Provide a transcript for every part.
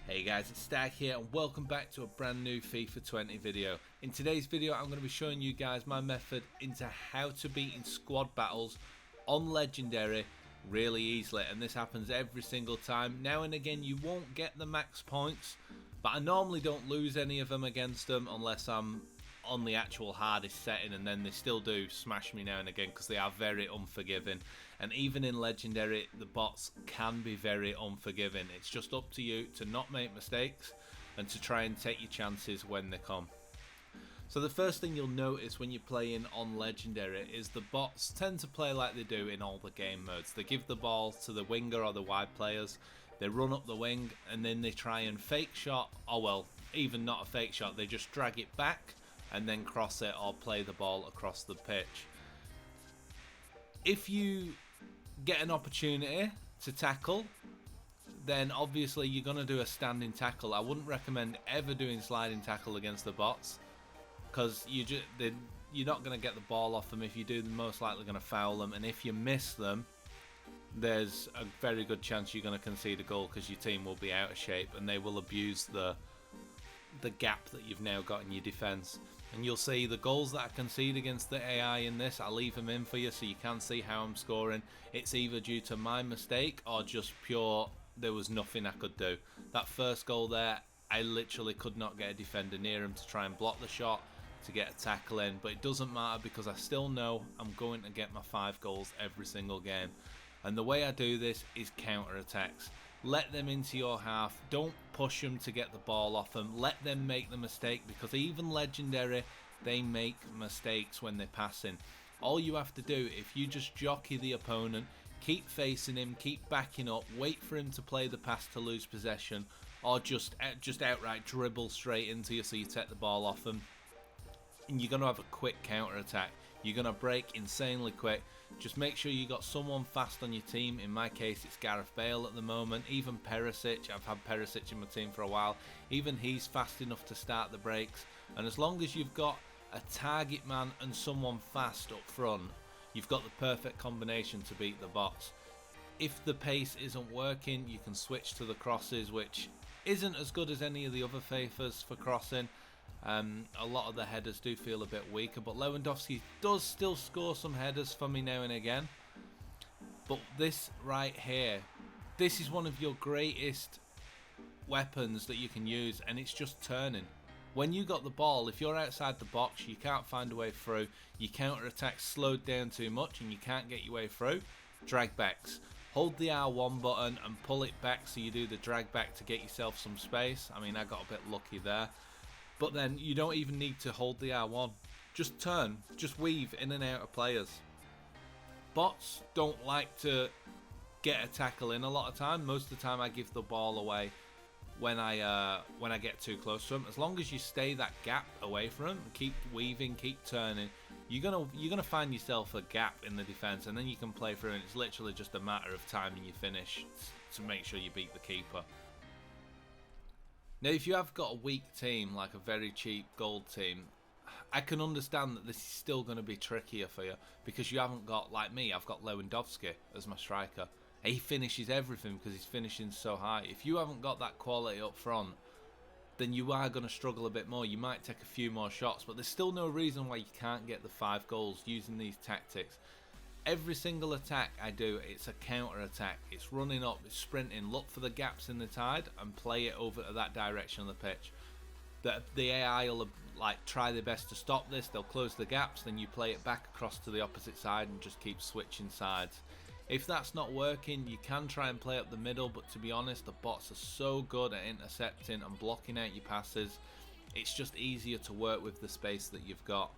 Hey guys, it's Stag here and welcome back to a brand new FIFA 20 video. In today's video I'm going to be showing you guys my method into how to beat in squad battles on Legendary really easily, and this happens every single time. Now and again you won't get the max points, but I normally don't lose any of them against them unless I'm on the actual hardest setting, and then they still do smash me now and again because they are very unforgiving. And even in Legendary the bots can be very unforgiving. It's just up to you to not make mistakes and to try and take your chances when they come. So the first thing you'll notice when you're playing on Legendary is the bots tend to play like they do in all the game modes. They give the ball to the winger or the wide players, they run up the wing, and then they try and fake shot, or well, even not a fake shot, they just drag it back and then cross it or play the ball across the pitch. If you get an opportunity to tackle, then obviously you're going to do a standing tackle. I wouldn't recommend ever doing sliding tackle against the bots, because you're not going to get the ball off them. If you do, they're most likely going to foul them, and if you miss them, there's a very good chance you're going to concede a goal because your team will be out of shape and they will abuse the gap that you've now got in your defence. And you'll see the goals that I concede against the AI in this, I'll leave them in for you so you can see how I'm scoring. It's either due to my mistake or just pure there was nothing I could do. That first goal there, I literally could not get a defender near him to try and block the shot to get a tackle in, but it doesn't matter because I still know I'm going to get my 5 goals every single game. And the way I do this is counter attacks. Let them into your half, don't push them to get the ball off them, let them make the mistake, because even Legendary, they make mistakes when they're passing. All you have to do, if you just jockey the opponent, keep facing him, keep backing up, wait for him to play the pass to lose possession, or just outright dribble straight into you so you take the ball off them, and you're going to have a quick counter attack. You're going to break insanely quick. Just make sure you got someone fast on your team. In my case it's Gareth Bale at the moment, even Perisic. I've had Perisic in my team for a while. Even he's fast enough to start the breaks, and as long as you've got a target man and someone fast up front, you've got the perfect combination to beat the bots. If the pace isn't working, you can switch to the crosses, which isn't as good as any of the other FIFAs for crossing. A lot of the headers do feel a bit weaker, but Lewandowski does still score some headers for me now and again. But this right here, this is one of your greatest weapons that you can use, and it's just turning. When you got the ball, if you're outside the box, you can't find a way through, your counter attack's slowed down too much and you can't get your way through, drag backs. Hold the R1 button and pull it back so you do the drag back to get yourself some space. I mean, I got a bit lucky there. But then you don't even need to hold the R1. Just turn, just weave in and out of players. Bots don't like to get a tackle in a lot of time. Most of the time I give the ball away when I get too close to them. As long as you stay that gap away from them, keep weaving, keep turning, you're gonna find yourself a gap in the defense, and then you can play through, and it's literally just a matter of timing your finish to make sure you beat the keeper. Now, if you have got a weak team, like a very cheap gold team, I can understand that this is still going to be trickier for you, because you haven't got, like me, I've got Lewandowski as my striker. He finishes everything because he's finishing so high. If you haven't got that quality up front, then you are going to struggle a bit more. You might take a few more shots, but there's still no reason why you can't get the 5 goals using these tactics. Every single attack I do, it's a counter attack. It's running up, it's sprinting, look for the gaps in the tide and play it over to that direction of the pitch. The AI will like try their best to stop this, they'll close the gaps, then you play it back across to the opposite side and just keep switching sides. If that's not working, you can try and play up the middle, but to be honest, the bots are so good at intercepting and blocking out your passes, it's just easier to work with the space that you've got.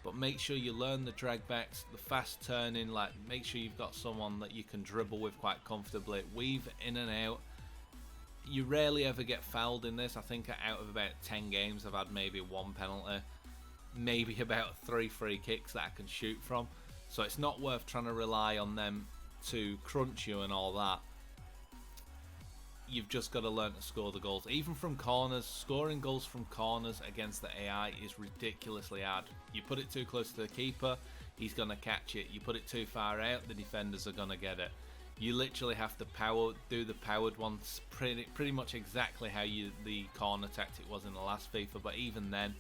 But make sure you learn the drag backs, the fast turning, like make sure you've got someone that you can dribble with quite comfortably, weave in and out. You rarely ever get fouled in this. I think out of about 10 games I've had maybe 1 penalty, maybe about 3 free kicks that I can shoot from. So it's not worth trying to rely on them to crunch you and all that. You've just got to learn to score the goals. Even from corners, scoring goals from corners against the AI is ridiculously hard. You put it too close to the keeper, he's going to catch it. You put it too far out, the defenders are going to get it. You literally have to do the powered ones pretty much exactly how the corner tactic was in the last FIFA, but even then,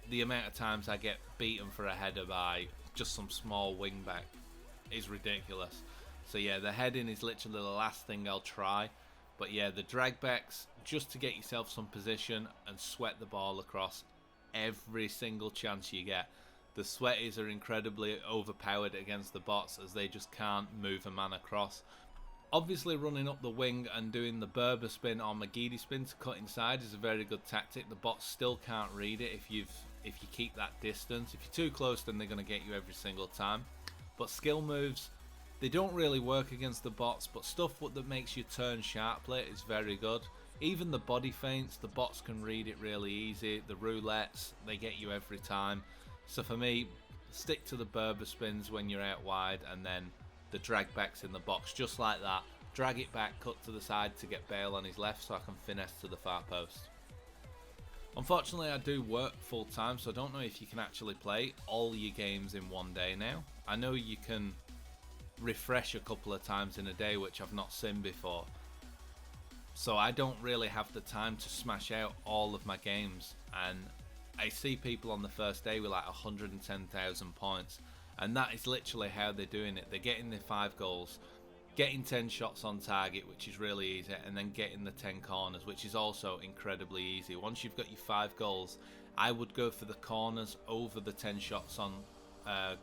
the amount of times I get beaten for a header by just some small wing back is ridiculous. So yeah, the heading is literally the last thing I'll try. But yeah, the drag backs, just to get yourself some position and sweat the ball across every single chance you get. The sweaties are incredibly overpowered against the bots, as they just can't move a man across. Obviously running up the wing and doing the Berber spin or Magidi spin to cut inside is a very good tactic. The bots still can't read it if you keep that distance. If you're too close, then they're going to get you every single time. But skill moves, they don't really work against the bots, but stuff that makes you turn sharply is very good. Even the body feints, the bots can read it really easy. The roulettes, they get you every time. So for me, stick to the Berber spins when you're out wide, and then the drag backs in the box, just like that. Drag it back, cut to the side to get Bale on his left so I can finesse to the far post. Unfortunately, I do work full time, so I don't know if you can actually play all your games in one day now. I know you can refresh a couple of times in a day, which I've not seen before. So I don't really have the time to smash out all of my games, and I see people on the first day with like 110,000 points, and that is literally how they're doing it. They're getting their 5 goals, getting 10 shots on target, which is really easy, and then getting the 10 corners, which is also incredibly easy. Once you've got your 5 goals, I would go for the corners over the 10 shots on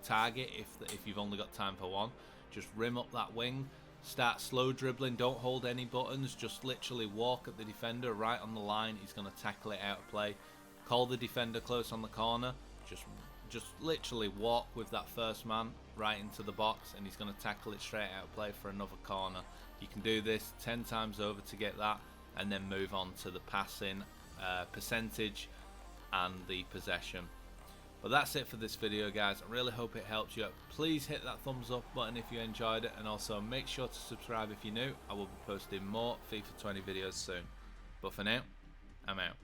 target if you've only got time for one. Just rim up that wing, start slow dribbling, don't hold any buttons, just literally walk at the defender right on the line. He's going to tackle it out of play. Call the defender close on the corner, just literally walk with that first man right into the box, and he's going to tackle it straight out of play for another corner. You can do this 10 times over to get that, and then move on to the passing percentage and the possession. But that's it for this video, guys. I really hope it helps you out. Please hit that thumbs up button if you enjoyed it, and also make sure to subscribe if you're new. I will be posting more FIFA 20 videos soon. But for now, I'm out.